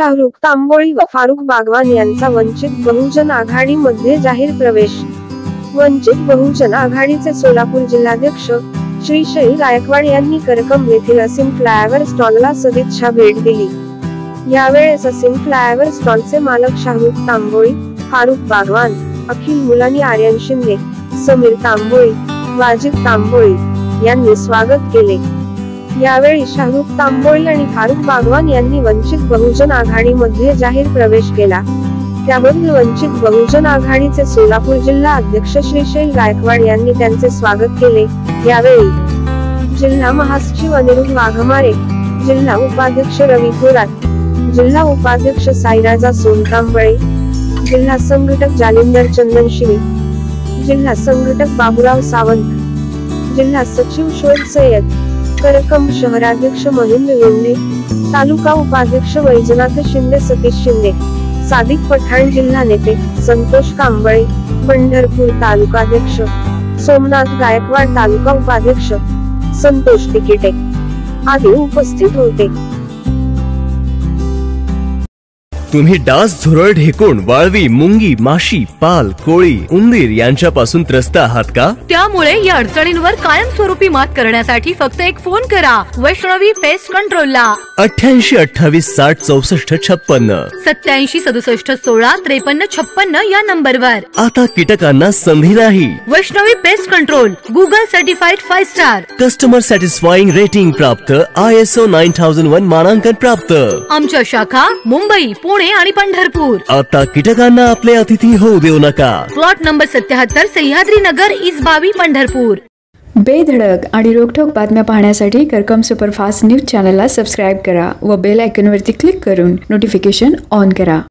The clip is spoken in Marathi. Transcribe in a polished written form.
शाहरुख तांबोळी व फारुख बागवान यांचा वंचित बहुजन आघाडीमध्ये जाहीर प्रवेश। वंचित बहुजन आघाडीचे सोलापूर जिल्हाध्यक्ष श्रीशैल गायकवाड यांनी करकंब येथील असीम फ्लायओव्हर स्टॉलला सदिच्छा भेट दिली। यावेळेस असीम फ्लायओव्हर स्टॉलचे मालक शाहरुख तांबोळी, फारुख बागवान, अखिल मुलानी, आर्यन शिंदे, समीर तांबोळी, वाजिद तांबोळी यांनी स्वागत केले। यावेळी शाहरुख तांबोळी आणि फारुख बागवान यांनी वंचित बहुजन आघाडीमध्ये जाहीर प्रवेश केला। त्याबद्दल वंचित बहुजन आघाडीचे सोलापूर जिल्हा अध्यक्ष श्रीशैल गायकवाड यांनी त्यांचे स्वागत केले। यावेळी जिल्हा महासचिव अनिरुद्ध वाघमारे, जिल्हा उपाध्यक्ष रवी थोरात, जिल्हा उपाध्यक्ष साईराजा सोनकांबळे, जिल्हा संघटक जालिंदर चंदन शिवे, जिल्हा संघटक बाबूराव सावंत, जिल्हा सचिव शोएब सय्यद, करकंब शहराध्यक्ष महेंद्र लोंढे, तालुका उपाध्यक्ष वैजनाथ शिंदे, सतीश शिंदे, सादिक पठाण, जिल्हा नेते संतोष कांबळे, पंढरपूर तालुकाध्यक्ष सोमनाथ गायकवाड, तालुका उपाध्यक्ष संतोष तिकिटे आदी उपस्थित होते। तुम्ही डास, झुरळ, ढेकुण, वाळवी, मुंगी, माशी, पाल, कोळी, उंदीर यांच्यापासून त्रस्त आहात का? त्यामुळे या अडचणींवर कायमस्वरूपी मात करण्यासाठी फक्त एक फोन करा वैष्णवी पेस्ट कंट्रोलला 88 28 60 64 56 87 67 16 53 56 या नंबरवर। आता कीटकांना संधी नाही। Vaishnavi pest control Google certified 5 star, customer satisfying rating प्राप्त, ISO 9001 मानांकन प्राप्त। आमच्या शाखा मुंबई, पुणे आणि पंढरपूर। आता कीटकांना आपले अतिथी होऊ देऊ नका। प्लॉट नंबर 77, सह्याद्री नगर, इस 22, पंढरपूर। बेधडक आणि रोखठोक बातम्या पाहण्यासाठी करकंब सुपरफास्ट न्यूज चॅनलला सबस्क्राईब करा व बेल आयकॉनवरती क्लिक करून नोटिफिकेशन ऑन करा।